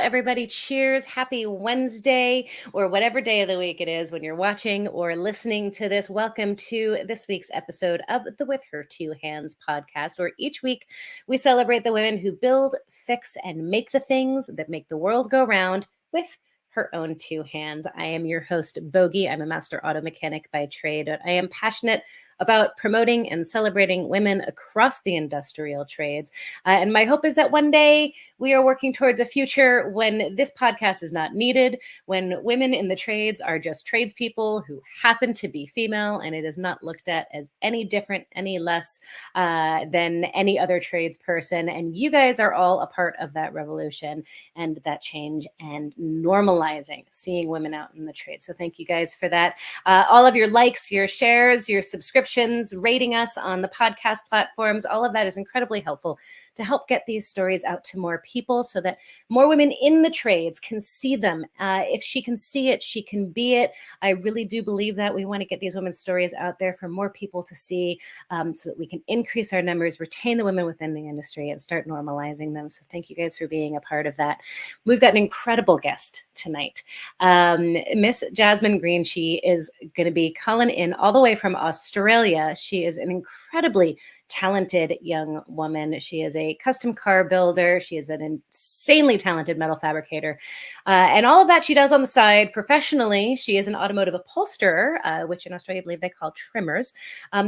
everybody. Cheers. Happy Wednesday, or whatever day of the week it is when you're watching or listening to this. Welcome to this week's episode of the With Her Two Hands podcast, where each week we celebrate the women who build, fix, and make the things that make the world go round with her own two hands. I am your host, Bogi. I'm a master auto mechanic by trade. I am passionate about promoting and celebrating women across the industrial trades. And my hope is that one day we are working towards a future when this podcast is not needed, when women in the trades are just tradespeople who happen to be female, and it is not looked at as any different, any less than any other tradesperson. And you guys are all a part of that revolution and that change and normalizing seeing women out in the trade. So thank you guys for that. All of your likes, your shares, your subscriptions, rating us on the podcast platforms, all of that is incredibly helpful to help get these stories out to more people so that more women in the trades can see them. If she can see it, she can be it. I really do believe that we want to get these women's stories out there for more people to see so that we can increase our numbers, retain the women within the industry, and start normalizing them. So thank you guys for being a part of that. We've got an incredible guest tonight. Miss Jasmine Green, she is going to be calling in all the way from Australia. She is an incredibly talented young woman. She is a custom car builder. She is an insanely talented metal fabricator. And all of that she does on the side professionally. She is an automotive upholsterer, which in Australia, I believe they call trimmers.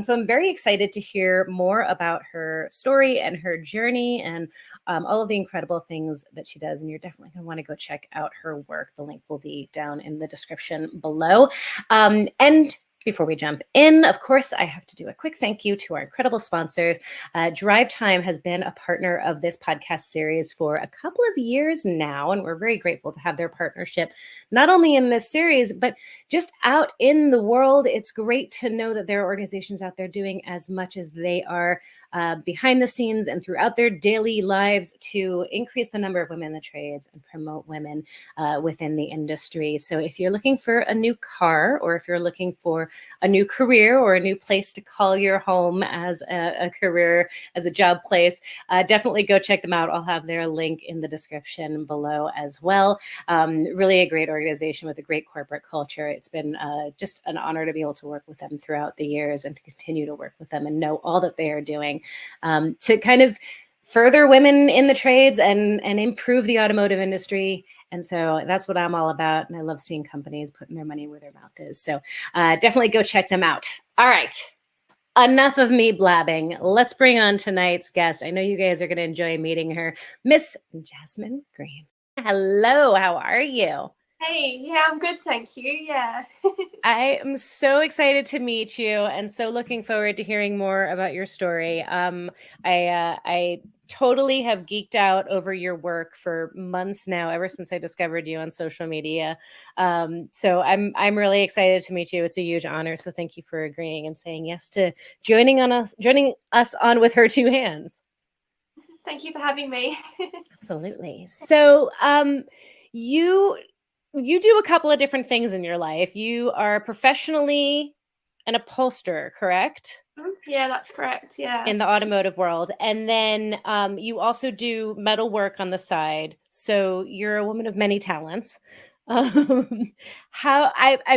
So I'm very excited to hear more about her story and her journey and all of the incredible things that she does. And you're definitely going to want to go check out her work. The link will be down in the description below. And before we jump in, of course, I have to do a quick thank you to our incredible sponsors. DriveTime has been a partner of this podcast series for a couple of years now, and we're very grateful to have their partnership, not only in this series, but just out in the world. It's great to know that there are organizations out there doing as much as they are behind the scenes and throughout their daily lives to increase the number of women in the trades and promote women within the industry. So if you're looking for a new car, or if you're looking for a new career or a new place to call your home as a career, as a job place, definitely go check them out. I'll have their link in the description below as well. Really a great organization with a great corporate culture. It's been just an honor to be able to work with them throughout the years and to continue to work with them and know all that they are doing to kind of further women in the trades and improve the automotive industry. And so that's what I'm all about. And I love seeing companies putting their money where their mouth is. So definitely go check them out. All right. Enough of me blabbing. Let's bring on tonight's guest. I know you guys are going to enjoy meeting her, Miss Jasmine Green. Hello. How are you? Hey, yeah, I'm good, thank you. Yeah. I am so excited to meet you and so looking forward to hearing more about your story. I totally have geeked out over your work for months now, ever since I discovered you on social media. So I'm really excited to meet you. It's a huge honor. So thank you for agreeing and saying yes to joining us on With Her Two Hands. Thank you for having me. Absolutely. So you do a couple of different things in your life. You are professionally an upholsterer, correct? Yeah, that's correct. Yeah. In the automotive world. And then you also do metal work on the side. So you're a woman of many talents. I've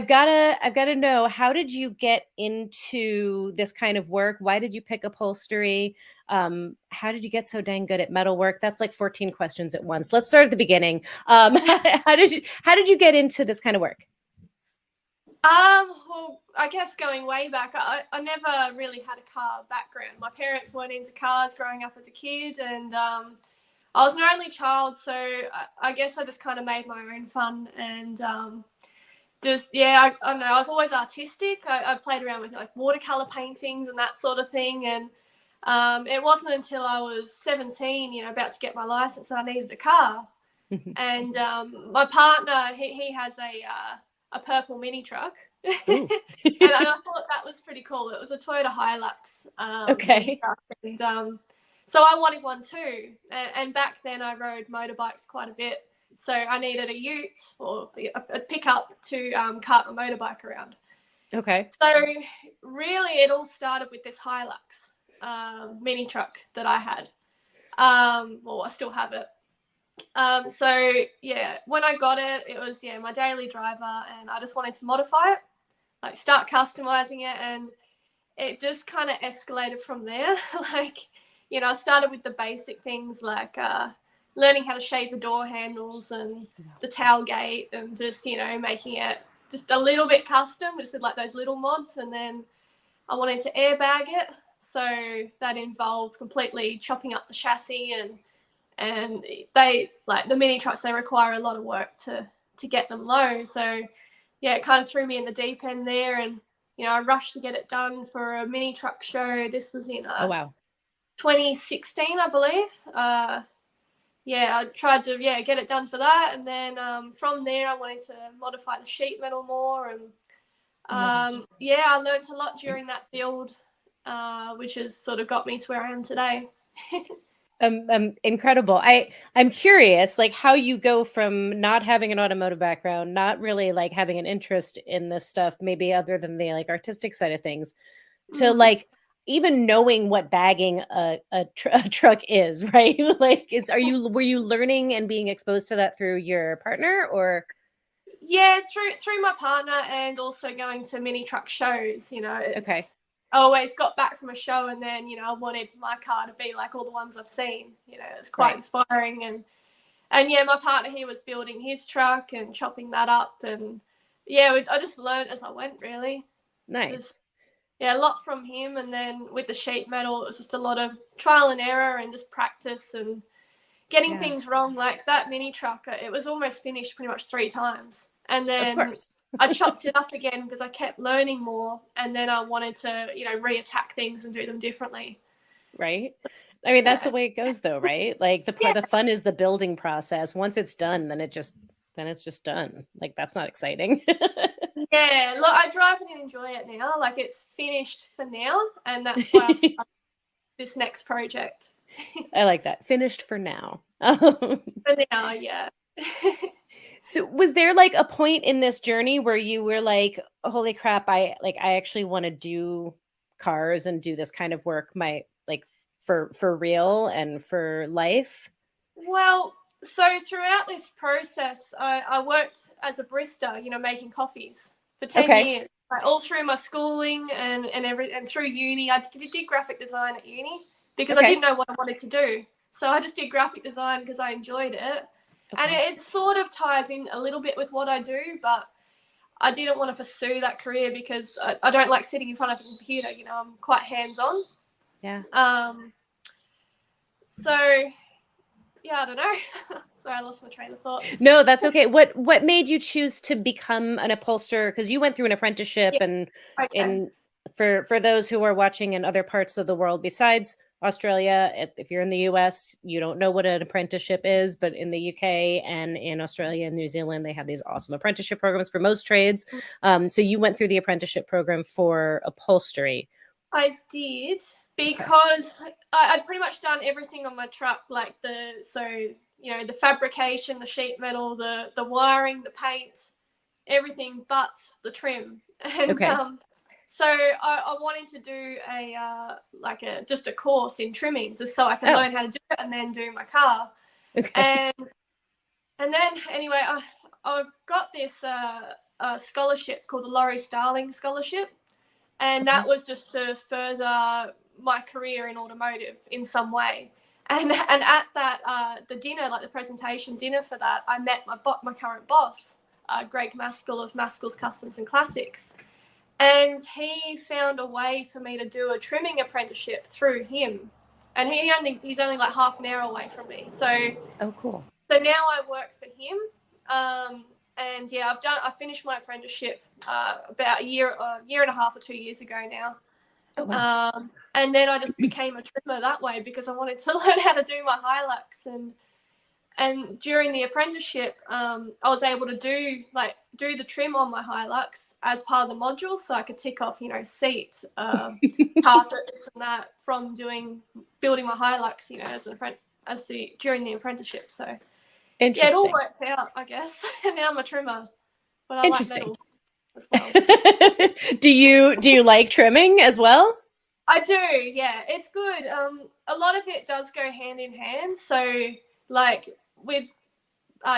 gotta know, how did you get into this kind of work? Why did you pick upholstery? How did you get so dang good at metal work? That's like 14 questions at once. Let's start at the beginning. How did you get into this kind of work? Well, I guess going way back, I never really had a car background. My parents weren't into cars growing up as a kid, and I was an only child, so I guess I just kind of made my own fun and I don't know. I was always artistic. I played around with like watercolor paintings and that sort of thing, and it wasn't until I was 17, about to get my license, that I needed a car. And my partner, he has a purple mini truck. And I thought that was pretty cool. It was a Toyota Hilux. Okay. And so I wanted one too. And back then I rode motorbikes quite a bit. So I needed a ute or a pickup to cart my motorbike around. Okay. So really it all started with this Hilux mini truck that I had. Well, I still have it. So yeah, when I got it, it was my daily driver, and I just wanted to modify it, like start customizing it, and it just kind of escalated from there. Like, I started with the basic things like learning how to shave the door handles and the tailgate, and just making it just a little bit custom, just with like those little mods, and then I wanted to airbag it, so that involved completely chopping up the chassis, and they, like the mini trucks, they require a lot of work to get them low. So yeah, it kind of threw me in the deep end there, and I rushed to get it done for a mini truck show. This was in Oh, wow. 2016, I believe. I tried to get it done for that, and then from there I wanted to modify the sheet metal more, and I learned a lot during that build, which has sort of got me to where I am today. Incredible. I'm curious, like how you go from not having an automotive background, not really like having an interest in this stuff, maybe other than the like artistic side of things, to like even knowing what bagging a truck is, right? Like, were you learning and being exposed to that through your partner, or? Yeah, through my partner, and also going to mini truck shows. Okay. I always got back from a show, and then I wanted my car to be like all the ones I've seen. It's quite inspiring, and yeah, my partner, he was building his truck and chopping that up, and yeah, I just learned as I went, really. Nice. A lot from him, and then with the sheet metal, it was just a lot of trial and error and just practice and getting things wrong. Like that mini truck, it was almost finished pretty much 3 times, and then I chopped it up again because I kept learning more, and then I wanted to reattack things and do them differently. Right. I mean, that's the way it goes though, right? Like the fun is the building process. Once it's done, then it's just done. Like that's not exciting. Yeah, look, I drive and enjoy it now. Like it's finished for now, and that's why I've started this next project. I like that. Finished for now. For now, yeah. So was there like a point in this journey where you were like, holy crap, I actually want to do cars and do this kind of work for real and for life? Well, so throughout this process, I worked as a barista, making coffees for 10 years. Like, all through my schooling and through uni. I did graphic design at uni because I didn't know what I wanted to do. So I just did graphic design because I enjoyed it. And it sort of ties in a little bit with what I do, but I didn't want to pursue that career because I don't like sitting in front of a computer. I'm quite hands-on. Yeah. So yeah, I don't know. Sorry, I lost my train of thought. No, that's okay. What made you choose to become an upholsterer? Because you went through an apprenticeship, and for those who are watching in other parts of the world besides Australia, if you're in the US, you don't know what an apprenticeship is, but in the UK and in Australia and New Zealand, they have these awesome apprenticeship programs for most trades. So you went through the apprenticeship program for upholstery. I did, because I'd pretty much done everything on my truck, like the fabrication, the sheet metal, the wiring, the paint, everything but the trim. And so I wanted to do just a course in trimming, just so I can learn how to do it and then do my car. And then anyway, I got this scholarship called the Laurie Starling Scholarship. And that was just to further my career in automotive in some way. And at that, the dinner, like the presentation dinner for that, I met my current boss, Greg Maskell of Maskell's Customs and Classics. And he found a way for me to do a trimming apprenticeship through him. And he's only like half an hour away from me. So cool. So now I work for him. And yeah, I finished my apprenticeship about a year and a half or 2 years ago now. Oh, wow. And then I just became a trimmer that way because I wanted to learn how to do my Hilux. And during the apprenticeship, I was able to do the trim on my Ducks as part of the modules, so I could tick off, seat, carpet, this and that from building my Hilux, during the apprenticeship. So yeah, it all worked out, I guess. And now I'm a trimmer, but I like metal as well. Do you like trimming as well? I do, yeah. It's good. A lot of it does go hand in hand. So, like, with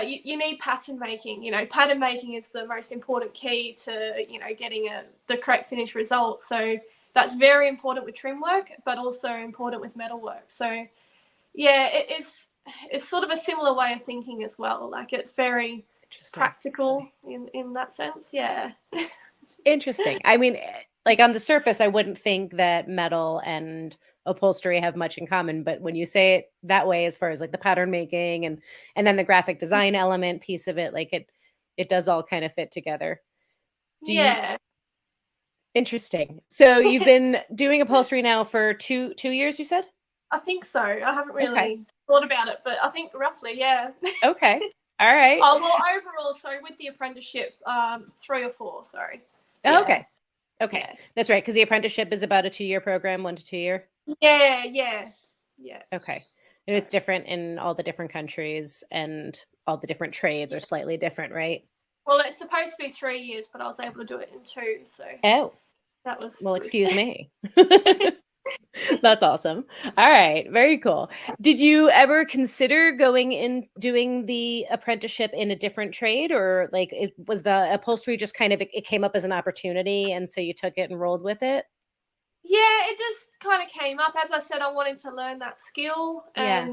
you need pattern making. Pattern making is the most important key to getting the correct finished result. So that's very important with trim work, but also important with metal work. So yeah, it's sort of a similar way of thinking as well. Like it's very practical in that sense. Yeah. Interesting. I mean, like on the surface, I wouldn't think that metal and upholstery have much in common, but when you say it that way, as far as like the pattern making and then the graphic design element piece of it, like it does all kind of fit together. Yeah. Interesting. So you've been doing upholstery now for two years, you said? I think so. I haven't really thought about it, but I think roughly, yeah. Okay. All right. Oh, well, overall, so with the apprenticeship, 3 or 4, sorry. Yeah. Okay. Yeah. That's right. Because the apprenticeship is about a 2-year program, 1 to 2 year. Yeah. Okay. And it's different in all the different countries, and all the different trades are slightly different, right? Well, it's supposed to be 3 years, but I was able to do it in 2, so. Oh. That was well, good. Excuse me. That's awesome. All right. Very cool. Did you ever consider going in doing the apprenticeship in a different trade, or like was the upholstery just kind of, it came up as an opportunity and so you took it and rolled with it? Yeah, it just kind of came up. As I said, I wanted to learn that skill, and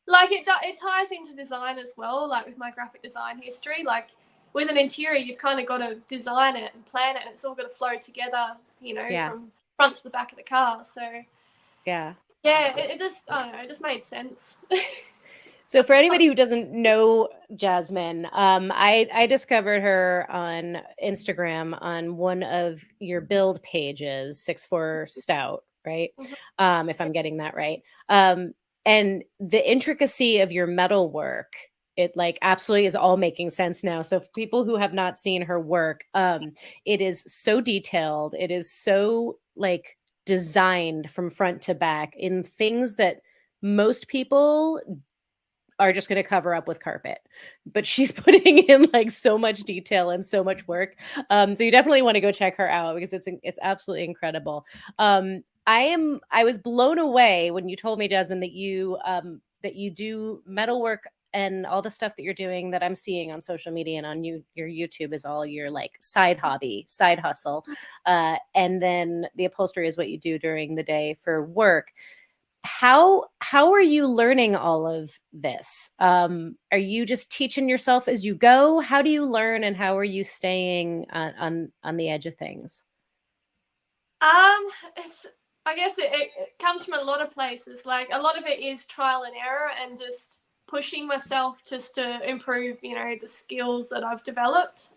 like it ties into design as well, like with my graphic design history. Like with an interior, you've kind of got to design it and plan it, and it's all got to flow together, from front to the back of the car. So yeah, it just, I don't know, it just made sense. So for anybody who doesn't know Jasmine, I discovered her on Instagram on one of your build pages, 6'4" Stout, right? If I'm getting that right. And the intricacy of your metal work, it like absolutely is all making sense now. So for people who have not seen her work, it is so detailed. It is so like designed from front to back in things that most people are just going to cover up with carpet, but she's putting in like so much detail and so much work. So you definitely want to go check her out because it's absolutely incredible. I was blown away when you told me, Jasmine, that you do metal work, and all the stuff that you're doing that I'm seeing on social media and on your YouTube is all your like side hobby, side hustle. And then the upholstery is what you do during the day for work. How are you learning all of this? Are you just teaching yourself as you go? How do you learn, and how are you staying on the edge of things? I guess it comes from a lot of places. Like a lot of it is trial and error and just pushing myself just to improve, the skills that I've developed.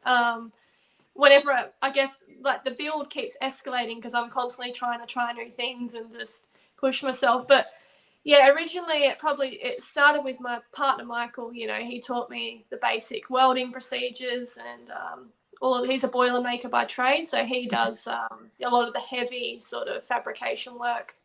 Whenever I guess like the build keeps escalating because I'm constantly trying to try new things and just push myself. But yeah, originally it started with my partner Michael. He taught me the basic welding procedures, and he's a boiler maker by trade, so he does a lot of the heavy sort of fabrication work.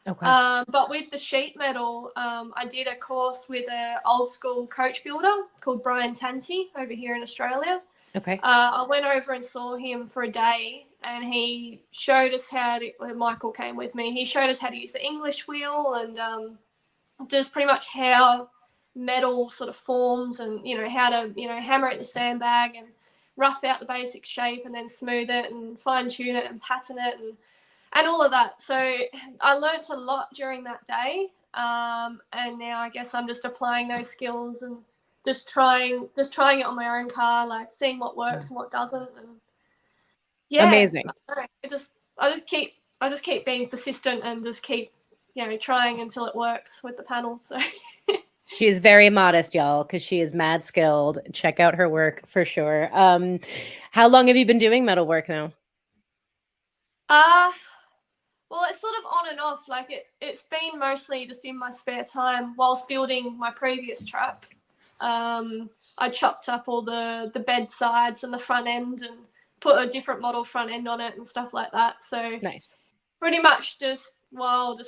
Okay. But with the sheet metal, I did a course with an old school coach builder called Brian Tanti over here in Australia. Okay. I went over and saw him for a day, and he showed us Michael came with me. He showed us how to use the English wheel and just pretty much how metal sort of forms, and how to hammer it in the sandbag and rough out the basic shape and then smooth it and fine tune it and pattern it and all of that. So I learnt a lot during that day, and now I guess I'm just applying those skills and just trying it on my own car, like seeing what works and what doesn't. And amazing. I just keep being persistent and just keep trying until it works with the panel. So she is very modest, y'all, because she is mad skilled. Check out her work for sure. How long have you been doing metal work now? Well, it's sort of on and off. Like it's been mostly just in my spare time whilst building my previous truck. I chopped up all the bed sides and the front end and put a different model front end on it and stuff like that. So nice. Pretty much just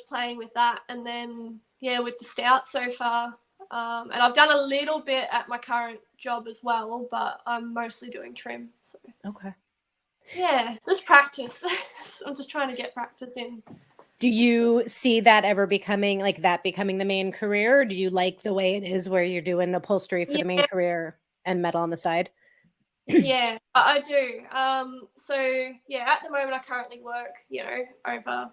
playing with that, and then with the Stout so far. And I've done a little bit at my current job as well, but I'm mostly doing trim. So. Okay. Yeah, just practice. I'm just trying to get practice in. Do you see that ever becoming the main career? Or do you like the way it is where you're doing upholstery for the main Yeah, career and metal on the side? yeah, I do. So yeah, at the moment I currently work, over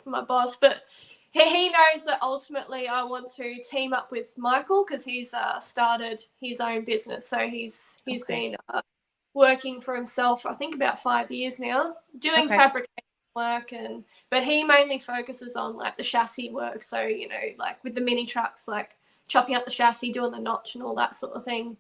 for my boss, but he knows that ultimately I want to team up with Michael because he's started his own business. So he's Okay. been working for himself, I think about 5 years now, doing Okay. fabrication work, but he mainly focuses on like the chassis work. So like with the mini trucks, like chopping up the chassis, doing the notch and all that sort of thing.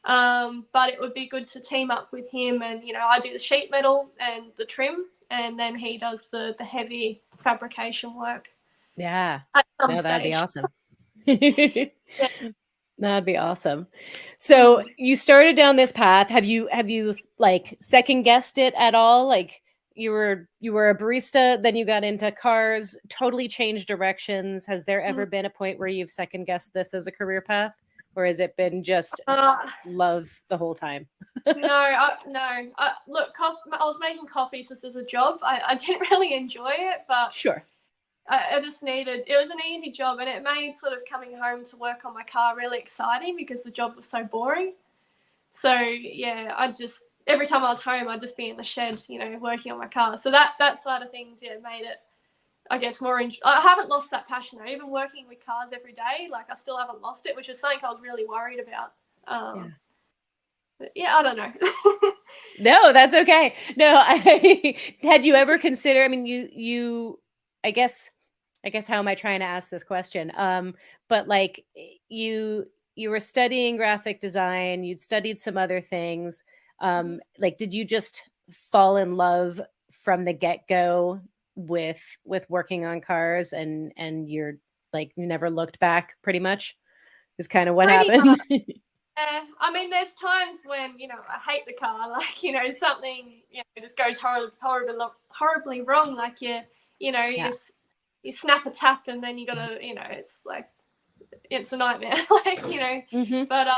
But it would be good to team up with him, and I do the sheet metal and the trim, and then he does the heavy fabrication work Yeah. at some No, that'd be stage. awesome. Yeah. That'd be awesome. So you started down this path. Have you like second guessed it at all? Like you were a barista, then you got into cars, totally changed directions. Has there ever been a point where you've second guessed this as a career path? Or has it been just Uh, love the whole time? no. Look, I was making coffees just as a job. I didn't really enjoy it, but Sure. I just needed. It was an easy job, and it made sort of coming home to work on my car really exciting because the job was so boring. So yeah, every time I was home, I'd just be in the shed, working on my car. So that side of things, yeah, made it, I guess, more. I haven't lost that passion though. Even working with cars every day, like I still haven't lost it, which is something I was really worried about. Yeah. But yeah, I don't know. No, that's okay. No, had you ever considered, I mean, I guess, how am I trying to ask this question? But like you were studying graphic design, you'd studied some other things. Like, did you just fall in love from the get-go with working on cars and you're like, you never looked back pretty much is kind of what Pretty happened? much. Yeah, I mean, there's times when I hate the car, like something just goes horribly wrong. Like you Yeah. just you snap a tap and then you gotta it's like it's a nightmare. like Hmm. but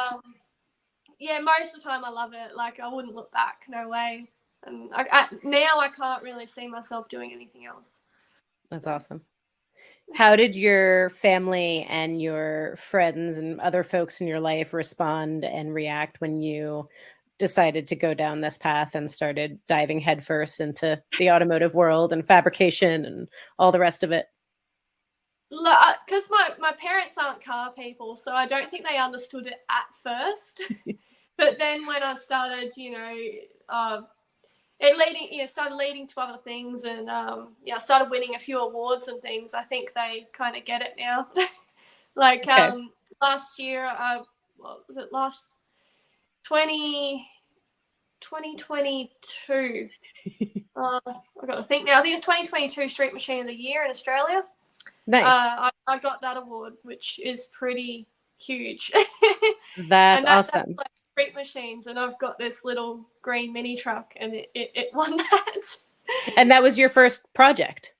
yeah, most of the time I love it. Like I wouldn't look back, no way. And now I can't really see myself doing anything else. That's So. awesome. How did your family and your friends and other folks in your life respond and react when you decided to go down this path and started diving headfirst into the automotive world and fabrication and all the rest of it? Because my parents aren't car people, so I don't think they understood it at first. But then when I started, started leading to other things, and I started winning a few awards and things. I think they kind of get it now. like Okay. last year, what was it? Last 20, 2022. I got to think now. I think it's 2022 Street Machine of the Year in Australia. Nice. I got that award, which is pretty huge. That's and that's awesome. like street machines, and I've got this little green mini truck, and it won that. And that was your first project.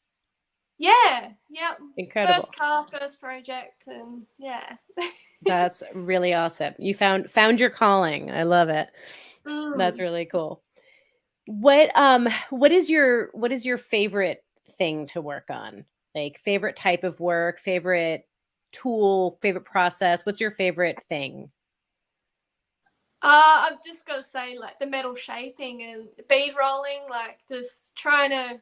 Yeah, yep. Incredible. First car, first project, and yeah. That's really awesome. You found your calling. I love it. That's Mm. really cool. What is your favorite thing to work on? Like favorite type of work, favorite tool, favorite process? What's your favorite thing? I've just got to say, like the metal shaping and bead rolling, like just trying to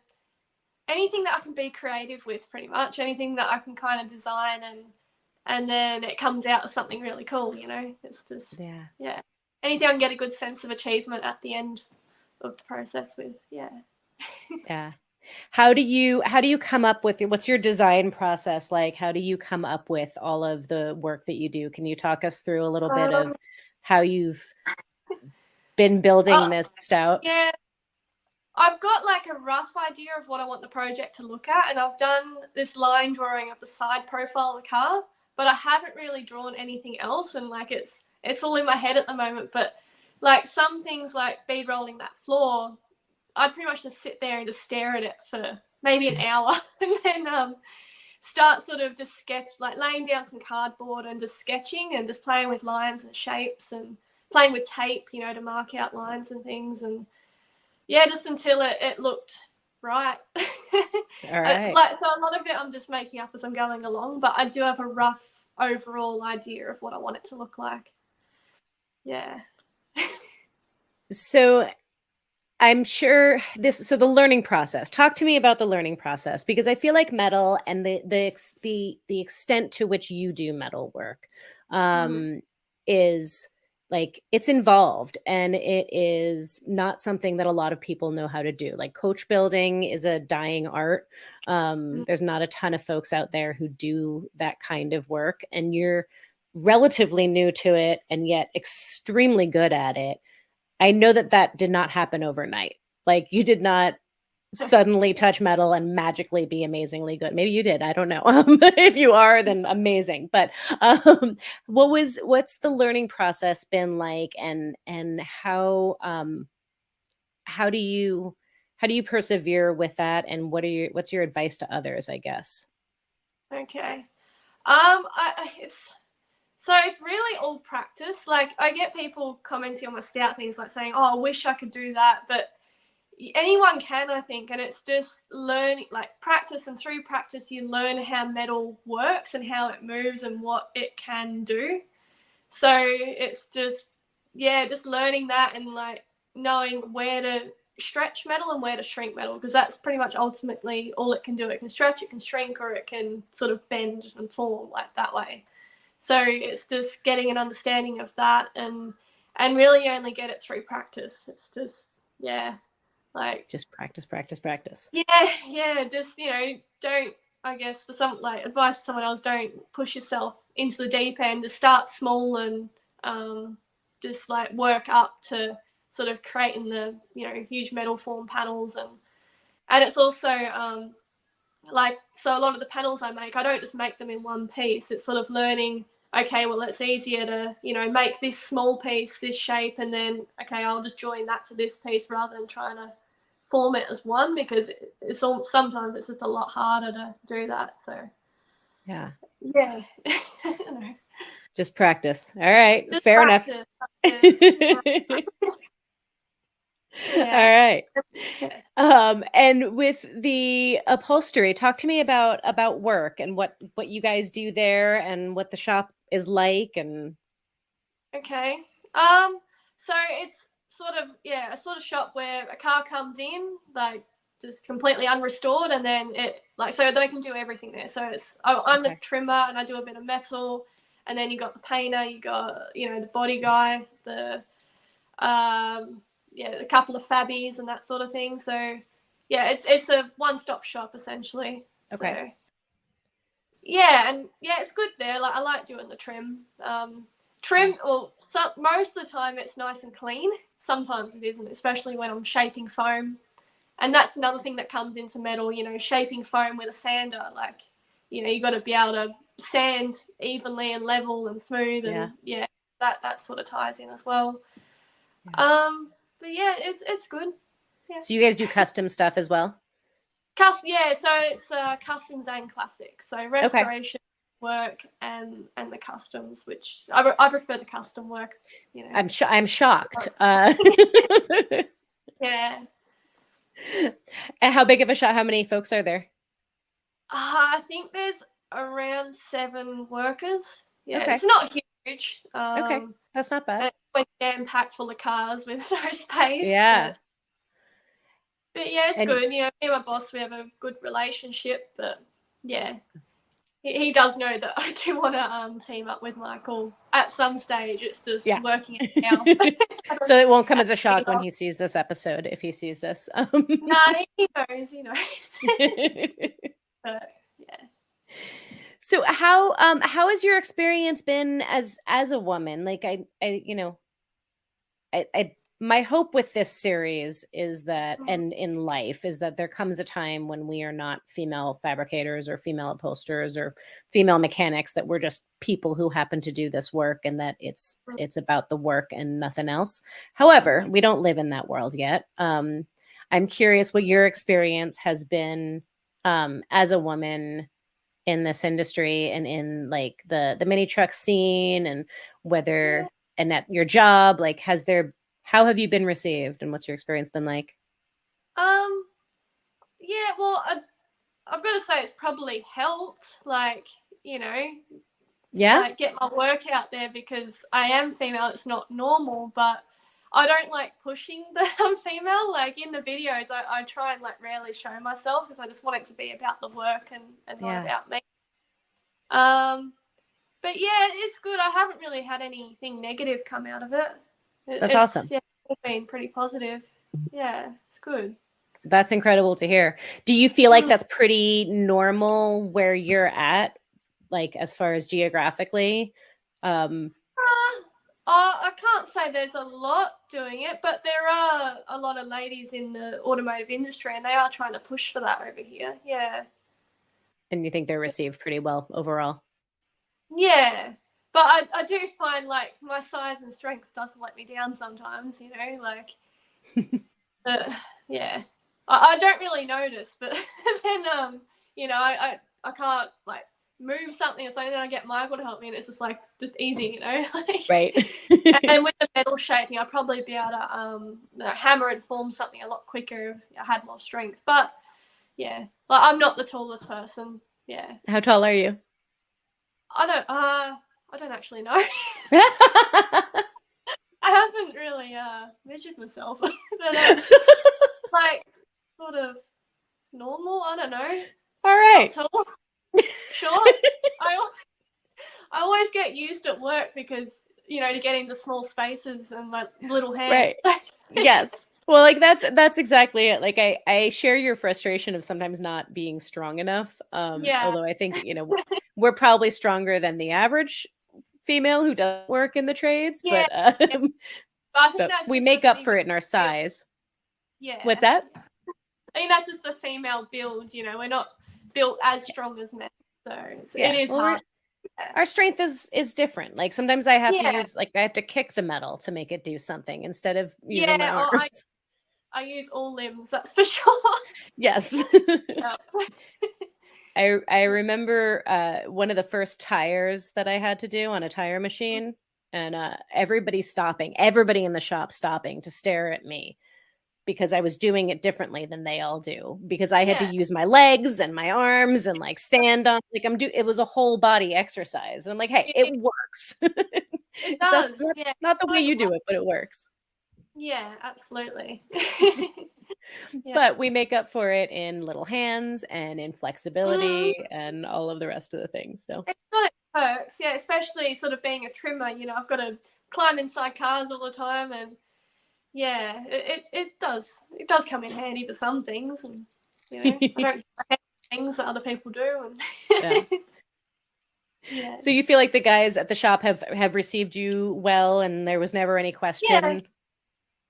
anything that I can be creative with, pretty much anything that I can kind of design and then it comes out as something really cool. It's just Yeah. yeah, anything I can get a good sense of achievement at the end of the process with. Yeah. Yeah. How do you come up with what's your design process like? How do you come up with all of the work that you do? Can you talk us through a little bit Um, of how you've been building this stout? yeah, I've got like a rough idea of what I want the project to look at, and I've done this line drawing of the side profile of the car, but I haven't really drawn anything else, and like it's all in my head at the moment. But like some things like bead rolling that floor, I'd pretty much just sit there and just stare at it for maybe an hour, and then start sort of just sketch, like laying down some cardboard and just sketching and just playing with lines and shapes and playing with tape, to mark out lines and things. And yeah, just until it looked right. All right. So a lot of it I'm just making up as I'm going along, but I do have a rough overall idea of what I want it to look like. Yeah. So I'm sure so the learning process. Talk to me about the learning process, because I feel like metal and the extent to which you do metal work is like, it's involved, and it is not something that a lot of people know how to do. Like, coach building is a dying art. There's not a ton of folks out there who do that kind of work, and you're relatively new to it and yet extremely good at it. I know that that did not happen overnight. Like, you did not suddenly touch metal and magically be amazingly good. Maybe you did. I don't know. If you are, then amazing. But what's the learning process been like, and how do you persevere with that, and what's your advice to others, I guess? Okay. It's really all practice. Like, I get people commenting on my Stout things, like saying, "Oh, I wish I could do that," but anyone can, I think, and it's just learning, like practice, and through practice you learn how metal works and how it moves and what it can do. So it's just, yeah, just learning that, and like knowing where to stretch metal and where to shrink metal, because that's pretty much ultimately all it can do. It can stretch, it can shrink, or it can sort of bend and form like that way. So it's just getting an understanding of that, and really only get it through practice. It's just, yeah, like Just practice, practice, practice. yeah, just, don't, I guess, for some, like, advice to someone else, don't push yourself into the deep end. Just start small, and just like work up to sort of creating the huge metal form panels, and it's also like, so a lot of the panels I make, I don't just make them in one piece. It's sort of learning, okay, well, it's easier to make this small piece this shape, and then okay, I'll just join that to this piece rather than trying to form it as one, because sometimes it's just a lot harder to do that. So Yeah. yeah. Just practice. All right. Just Fair practice. enough. All Yeah. right. And with the upholstery, talk to me about work and what you guys do there and what the shop is like. And Okay. So it's sort of, yeah, a sort of shop where a car comes in, like, just completely unrestored, and then it, like, so they can do everything there. So I'm the okay. trimmer, and I do a bit of metal, and then you got the painter, you got the body guy, the a couple of fabbies and that sort of thing. So yeah, it's a one-stop shop essentially. Okay. So yeah, and yeah, it's good there. Like, I like doing the trim. Trim, or most of the time it's nice and clean. Sometimes it isn't, especially when I'm shaping foam. And that's another thing that comes into metal, shaping foam with a sander. Like, you got to be able to sand evenly and level and smooth, and yeah, that sort of ties in as well. But yeah, it's good. Yeah. So you guys do custom stuff as well? Yeah, so it's customs and classics. So restoration work and the customs, which I prefer the custom work. I'm shocked. Yeah. And how big of a shop? How many folks are there? I think there's around 7 workers. Yeah, Okay. it's not huge. Okay, that's not bad. We're jam packed full of cars with no space. Yeah. But yeah, it's good. Me and my boss, we have a good relationship. But yeah, he does know that I do want to team up with Michael at some stage. It's just working it out. So it won't come as a shock when he sees this episode, if he sees this. No, he knows. He knows. But yeah. So how has your experience been as a woman? Like, I my hope with this series is that, and in life, is that there comes a time when we are not female fabricators or female upholsterers or female mechanics, that we're just people who happen to do this work, and that it's about the work and nothing else. However, we don't live in that world yet. I'm curious what your experience has been as a woman in this industry, and in like the mini truck scene, and whether, and at your job, like, how have you been received, and what's your experience been like? Yeah, well, I've got to say it's probably helped, like, you know, Yeah. like get my work out there, because I am female. It's not normal, but I don't like pushing that I'm female. Like in the videos, I try and like rarely show myself, because I just want it to be about the work and not Yeah. about me. But yeah, it's good. I haven't really had anything negative come out of it. That's awesome. Yeah, it's been pretty positive. Yeah, it's good. That's incredible to hear. Do you feel like that's pretty normal where you're at, like as far as geographically? I can't say there's a lot doing it, but there are a lot of ladies in the automotive industry, and they are trying to push for that over here. Yeah. And you think they're received pretty well overall? Yeah. But I do find like my size and strength doesn't let me down sometimes, like, yeah. I don't really notice, but then, I can't like move something or something, then I get Michael to help me, and it's just easy, like, Right. and with the metal shaping, I'd probably be able to hammer and form something a lot quicker if I had more strength. But yeah, like I'm not the tallest person. Yeah. How tall are you? I don't actually know. I haven't really measured myself, but like sort of normal. I don't know. All right. Not tall. Short. I always get used at work because to get into small spaces and like little hands. Right. Yes. Well, like that's exactly it. Like I share your frustration of sometimes not being strong enough. Yeah. Although I think, we're probably stronger than the average female who does work in the trades, Yeah. but But I think but that's we just make the up for it in our size. Yeah. What's that? I think that's just the female build, we're not built as strong as men. So Yeah. it is Well, hard. our strength is different. Like sometimes I have to Yeah. use, like I have to kick the metal to make it do something instead of using my Yeah, arms. I use all limbs, that's for sure. Yes. Yeah. I remember one of the first tires that I had to do on a tire machine, and everybody in the shop stopping to stare at me because I was doing it differently than they all do, because I had to Yeah. use my legs and my arms and like stand on, like it was a whole body exercise. And I'm like, hey, it works. It It's does. Yeah. not the way you do it, but it works. Yeah, absolutely. Yeah. But we make up for it in little hands and in flexibility and all of the rest of the things. So It's got its perks, yeah, especially sort of being a trimmer, I've got to climb inside cars all the time, and yeah, it does come in handy for some things, and I don't do things that other people do, and yeah. yeah. So you feel like the guys at the shop have received you well, and there was never any question? Yeah.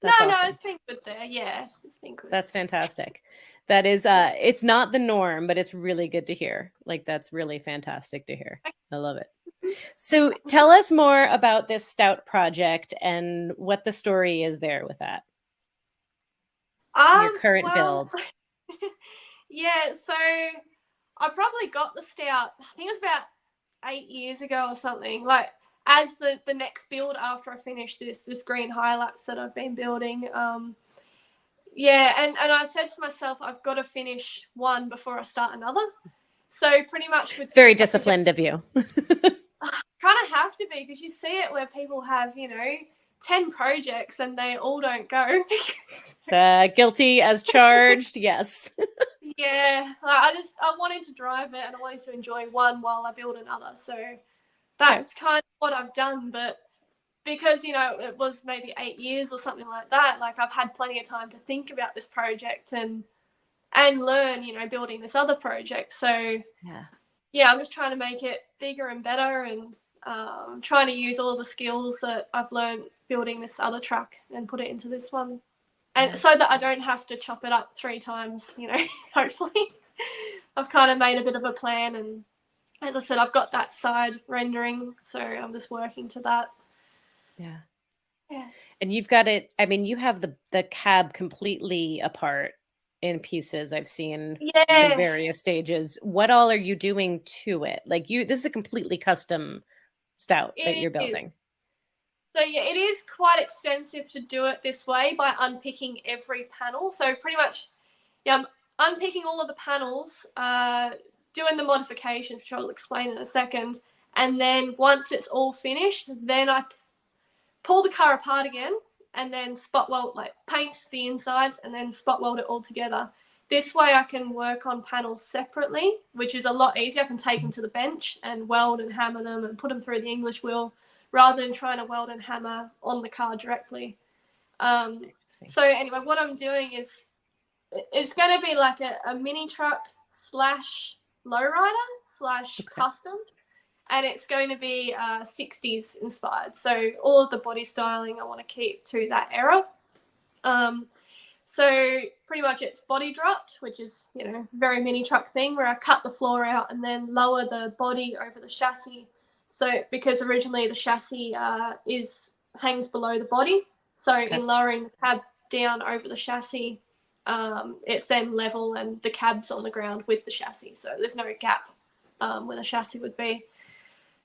That's No, awesome. it's been good there. Yeah, it's been good. That's fantastic. That is it's not the norm, but it's really good to hear. Like that's really fantastic to hear. I love it. So tell us more about this Stout project and what the story is there with that. Your current build. Yeah, so I probably got the Stout, I think it was about 8 years ago or something, like as the next build after I finished this green Hilux that I've been building. Yeah, and I said to myself, I've got to finish one before I start another. So pretty much with it's very disciplined of you. Kind of have to be, because you see it where people have 10 projects and they all don't go. Guilty as charged. Yes. Yeah, like I wanted to drive it and I wanted to enjoy one while I build another. So that's kind of what I've done. But because it was maybe 8 years or something like that, like I've had plenty of time to think about this project and learn building this other project. So yeah, I'm just trying to make it bigger and better, and trying to use all the skills that I've learned building this other truck and put it into this one, and so that I don't have to chop it up 3 times, hopefully. I've kind of made a bit of a plan, and as I said, I've got that side rendering, so I'm just working to that. Yeah. Yeah. And you've got it, I mean, you have the cab completely apart in pieces. I've seen in various stages. What all are you doing to it? Like this is a completely custom Stout that you're building. So yeah, it is quite extensive to do it this way by unpicking every panel. So pretty much, yeah, unpicking all of the panels, doing the modifications, which I'll explain in a second. And then once it's all finished, then I pull the car apart again and then spot weld, like paint the insides and then spot weld it all together. This way I can work on panels separately, which is a lot easier. I can take them to the bench and weld and hammer them and put them through the English wheel rather than trying to weld and hammer on the car directly. So anyway, what I'm doing is it's going to be like a mini truck slash lowrider slash custom. And it's going to be 60s inspired. So all of the body styling I want to keep to that era. So pretty much it's body dropped, which is, you know, very mini truck thing where I cut the floor out and then lower the body over the chassis. So because originally the chassis hangs below the body. So in lowering the cab down over the chassis, it's then level and the cab's on the ground with the chassis. So there's no gap where the chassis would be.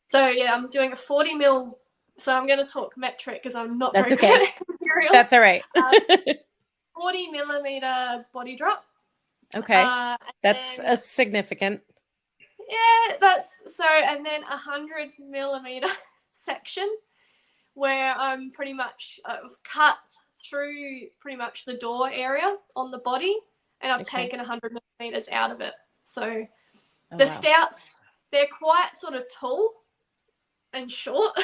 So yeah, I'm doing a 40 mil. So I'm going to talk metric because I'm not very good at material. That's all right. 40 millimeter body drop. Okay. That's a significant. Yeah, that's so. And then 100 millimeter section where I'm pretty much cut through pretty much the door area on the body, and I've taken 100 millimeters out of it. So the Stouts, they're quite sort of tall and short.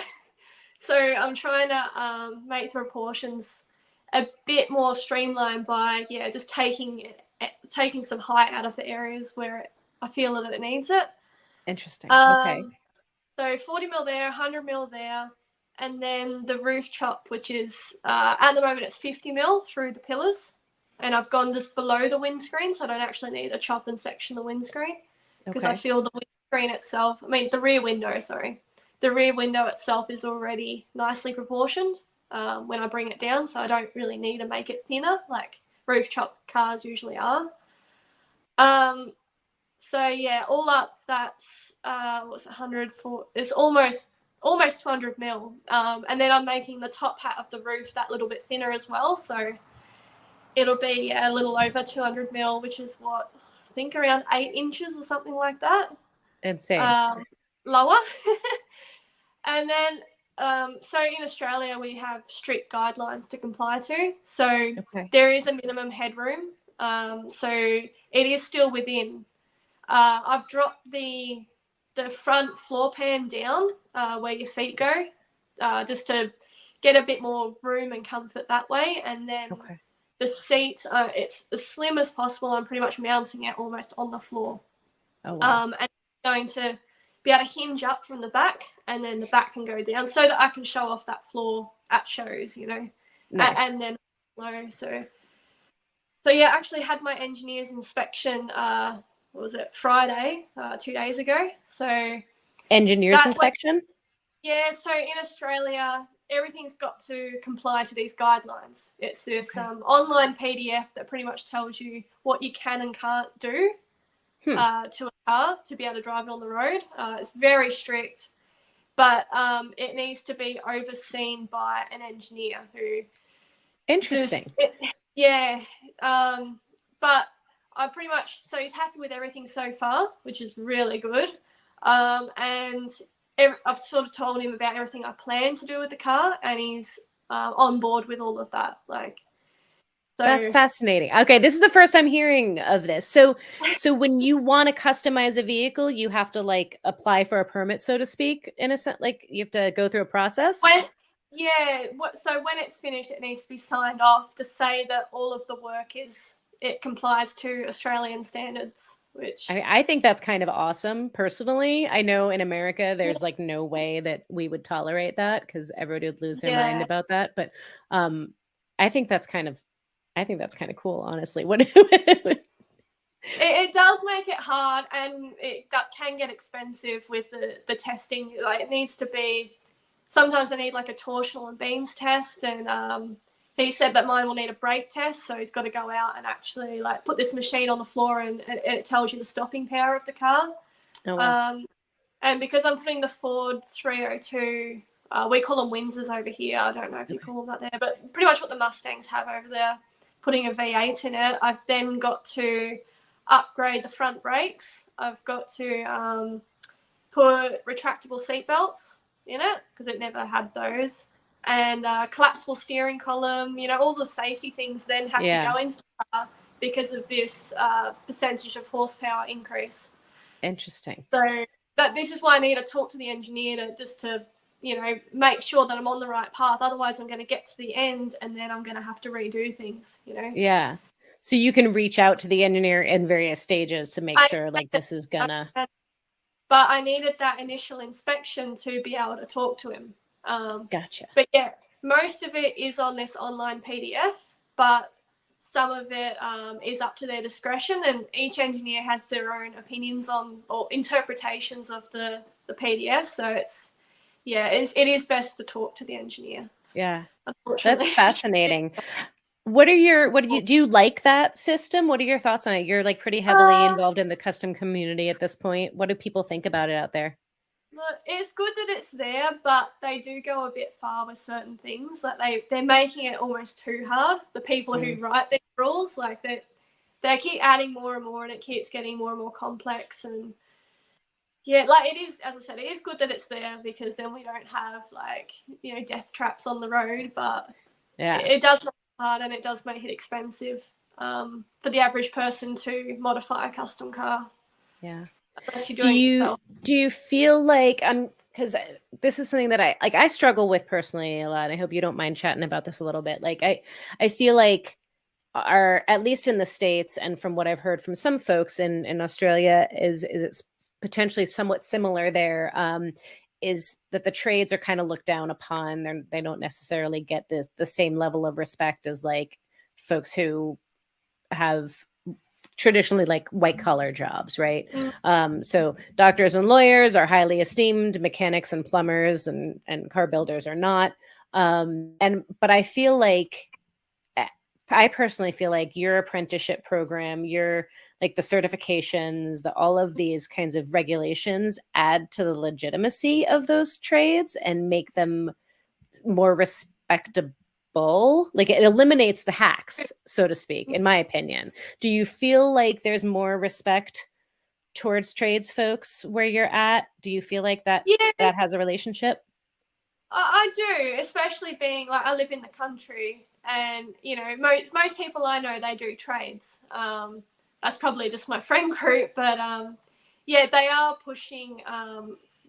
So I'm trying to make the proportions a bit more streamlined by just taking some height out of the areas where I feel that it needs it. Interesting. Okay. So 40 mil there, 100 mil there, and then the roof chop, which is at the moment it's 50 mil through the pillars, and I've gone just below the windscreen, so I don't actually need a chop and section the windscreen because I feel the windscreen itself. I mean the rear window. Sorry. The rear window itself is already nicely proportioned when I bring it down, so I don't really need to make it thinner like roof chop cars usually are. So yeah, all up that's what's 100 for? It's almost 200 mil, and then I'm making the top hat of the roof that little bit thinner as well, so it'll be a little over 200 mil, which is what I think around 8 inches or something like that. Insane. Lower. And then, so in Australia, we have strict guidelines to comply to. So there is a minimum headroom. So it is still within. I've dropped the front floor pan down where your feet go, just to get a bit more room and comfort that way. And then the seat, it's as slim as possible. I'm pretty much mounting it almost on the floor. Oh, wow. And going to be able to hinge up from the back, and then the back can go down so that I can show off that floor at shows, you know. Nice. And then low. So yeah, I actually had my engineer's inspection, what was it, Friday, 2 days ago. So engineer's inspection? Yeah, so in Australia, everything's got to comply to these guidelines. It's this online PDF that pretty much tells you what you can and can't do to a car to be able to drive it on the road. It's very strict, but it needs to be overseen by an engineer who. Interesting. But I pretty much, so he's happy with everything so far, which is really good. And I've sort of told him about everything I plan to do with the car, and he's on board with all of that. So that's fascinating. Okay, this is the first I'm hearing of this. So when you want to customize a vehicle, you have to apply for a permit, so to speak, in a sense. Like you have to go through a process. So when it's finished, it needs to be signed off to say that all of the work it complies to Australian standards. Which I think that's kind of awesome. Personally, I know in America there's no way that we would tolerate that because everybody would lose their mind about that. But I think that's kind of cool, honestly. It does make it hard, and it can get expensive with the testing. It needs to be. Sometimes they need a torsional and beams test, and he said that mine will need a brake test, so he's got to go out and actually put this machine on the floor, and it tells you the stopping power of the car. Oh, wow. And because I'm putting the Ford 302, we call them Windsors over here. I don't know if you call them that there, but pretty much what the Mustangs have over there. Putting a V8 in it, I've then got to upgrade the front brakes. I've got to put retractable seat belts in it because it never had those, and collapsible steering column. All the safety things then have to go into the car because of this percentage of horsepower increase. Interesting. So this is why I need to talk to the engineer to make sure that I'm on the right path. Otherwise, I'm going to get to the end and then I'm going to have to redo things. Yeah. So you can reach out to the engineer in various stages to make sure like this is gonna. But I needed that initial inspection to be able to talk to him. Gotcha. But yeah, most of it is on this online PDF, but some of it is up to their discretion, and each engineer has their own opinions on or interpretations of the PDF. So it is best to talk to the engineer. Yeah, Unfortunately. that's fascinating. Do you like that system? What are your thoughts on it? You're like pretty heavily involved in the custom community at this point. What do people think about it out there? Look, it's good that it's there, but they do go a bit far with certain things. Like they're making it almost too hard. The people who write the rules, like they keep adding more and more, and it keeps getting more and more complex. And yeah, like it is, as I said, it is good that it's there because then we don't have death traps on the road. But it does make it hard, and it does make it expensive for the average person to modify a custom car. Yeah. Unless you're doing it yourself. Do you feel like because this is something that I struggle with personally a lot. I hope you don't mind chatting about this a little bit. Like I feel like at least in the States, and from what I've heard from some folks in Australia, is it's potentially somewhat similar there. Is that the trades are kind of looked down upon. They don't necessarily get the same level of respect as like folks who have traditionally like white collar jobs, right? So doctors and lawyers are highly esteemed, mechanics and plumbers and car builders are not. But I personally feel like your apprenticeship program, your like the certifications, all of these kinds of regulations add to the legitimacy of those trades and make them more respectable. Like it eliminates the hacks, so to speak, in my opinion. Do you feel like there's more respect towards trades folks where you're at? Do you feel like that has a relationship? I do, especially being like I live in the country, and most people I know, they do trades. That's probably just my friend group, but they are pushing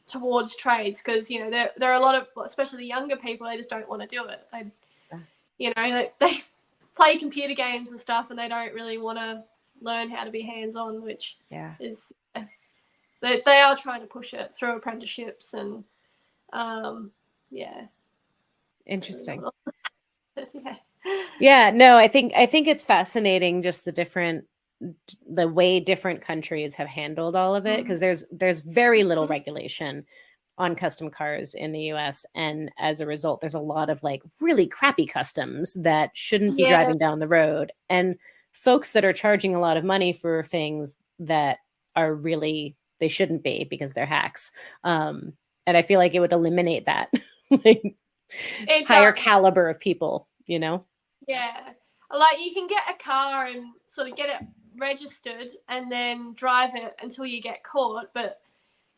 towards trades because there are a lot of, especially the younger people, they just don't want to do it. They play computer games and stuff, and they don't really want to learn how to be hands-on, which is they are trying to push it through apprenticeships and Interesting. Yeah. No, I think it's fascinating just the way different countries have handled all of it, because there's very little regulation on custom cars in the US, and as a result there's a lot of like really crappy customs that shouldn't be driving down the road, and folks that are charging a lot of money for things that are really they shouldn't be because they're hacks. And I feel like it would eliminate that like higher caliber of people, Yeah, like you can get a car and sort of get it registered and then drive it until you get caught, but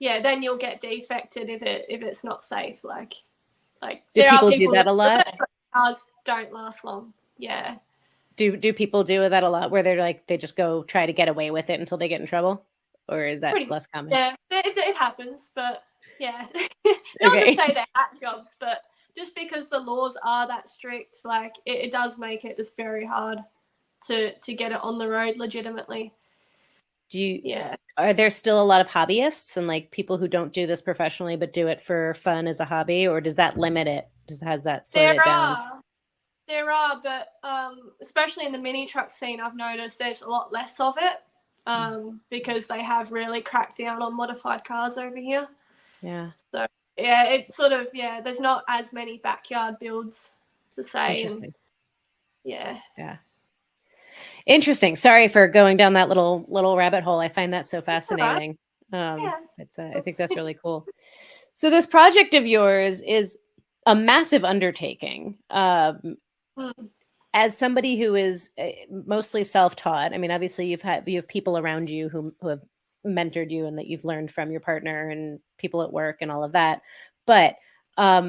then you'll get defected if it's not safe. Like do people do that a lot? Cars don't last long. Yeah. Do people do that a lot where they're like they just go try to get away with it until they get in trouble, or is that less common? Yeah, it happens, but yeah, not to say they're hack jobs, but just because the laws are that strict, like it does make it just very hard to get it on the road legitimately. Are there still a lot of hobbyists and like people who don't do this professionally but do it for fun as a hobby, or does that limit it? Has that slowed it down? There are, but especially in the mini truck scene, I've noticed there's a lot less of it because they have really cracked down on modified cars over here. Yeah. So it's sort of there's not as many backyard builds to say. Interesting. Yeah. Interesting. Sorry for going down that little rabbit hole. I find that so fascinating. I think that's really cool. So this project of yours is a massive undertaking. as somebody who is mostly self-taught, I mean, obviously you have people around you who have mentored you and that you've learned from your partner and people at work and all of that. But I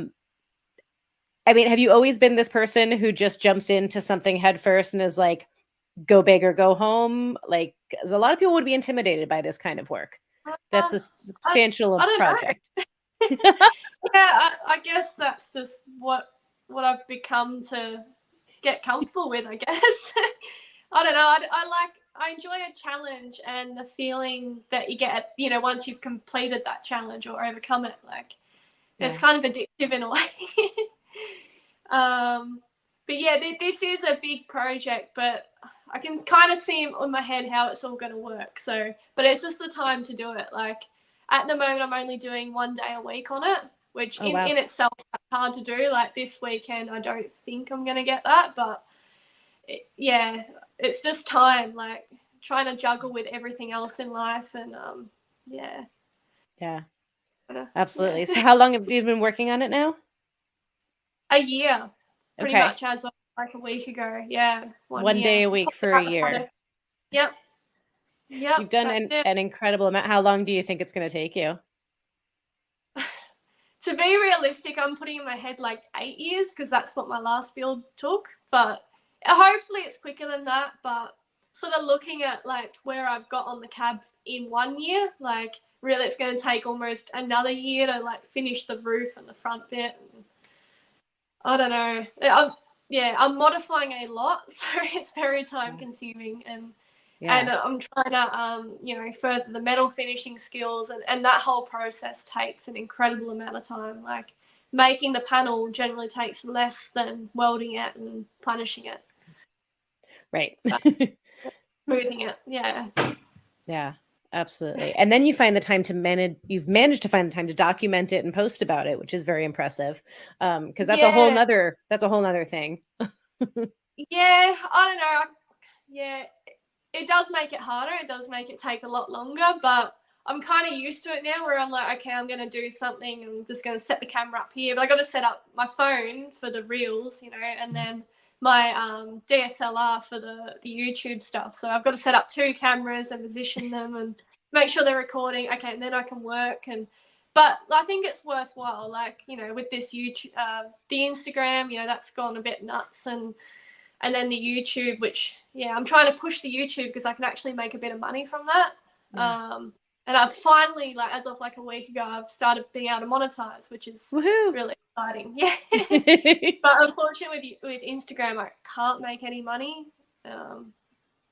mean, have you always been this person who just jumps into something head first and is like, go big or go home? Like, 'cause a lot of people would be intimidated by this kind of work. That's a I, substantial I don't project. know. Yeah, I guess that's just what I've become to get comfortable with, I guess. I don't know. I enjoy a challenge and the feeling that you get, once you've completed that challenge or overcome it. Like, it's kind of addictive in a way. But yeah, this is a big project, but I can kind of see in my head how it's all going to work. So, but it's just the time to do it. Like, at the moment, I'm only doing 1 day a week on it, which in itself is hard to do. Like, this weekend, I don't think I'm going to get that, but yeah, it's just time, like trying to juggle with everything else in life. And yeah. Absolutely. Yeah. So how long have you been working on it now? A year, pretty Okay. much, as of like a week ago. Yeah, 1 year. day a week for a year. Yep. You've done an incredible amount. How long do you think it's going to take you? To be realistic, I'm putting in my head like 8 years, because that's what my last build took. But hopefully it's quicker than that. But sort of looking at like where I've got on the cab in 1 year, like really it's going to take almost another year to like finish the roof and the front bit. And I don't know. I'm modifying a lot, so it's very time consuming, and I'm trying to further the metal finishing skills, and that whole process takes an incredible amount of time. Like, making the panel generally takes less than welding it and planishing it. Right. Smoothing it, yeah. Yeah, absolutely. And then you find the time to you've managed to find the time to document it and post about it, which is very impressive. Because that's a whole nother thing. Yeah, I don't know. Yeah, it does make it harder. It does make it take a lot longer, but I'm kind of used to it now, where I'm like, okay, I'm going to do something. I'm just going to set the camera up here, but I got to set up my phone for the reels, and then my DSLR for the YouTube stuff. So I've got to set up 2 cameras and position them and make sure they're recording. Okay, and then I can work. But I think it's worthwhile. Like, with this YouTube, the Instagram, that's gone a bit nuts, and then the YouTube, which, I'm trying to push the YouTube because I can actually make a bit of money from that. And I've finally, like, as of like a week ago, I've started being able to monetize, which is really exciting. Yeah. But unfortunately with Instagram, I can't make any money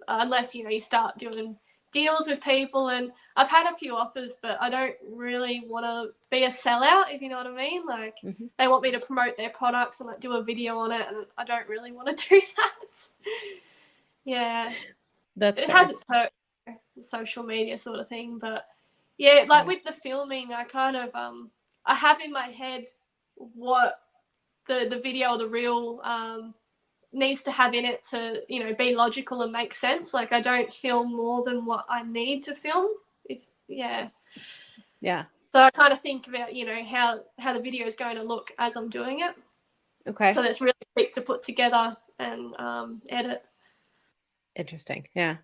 unless, you start doing deals with people. And I've had a few offers, but I don't really want to be a sellout, if you know what I mean. Like, they want me to promote their products and like do a video on it, and I don't really want to do that. Yeah, it has its perks, social media sort of thing. But yeah, like with the filming, I kind of I have in my head what the video or the reel needs to have in it to, be logical and make sense. Like, I don't film more than what I need to film. So I kind of think about, how the video is going to look as I'm doing it. Okay. So that's really quick to put together and edit. Interesting. Yeah.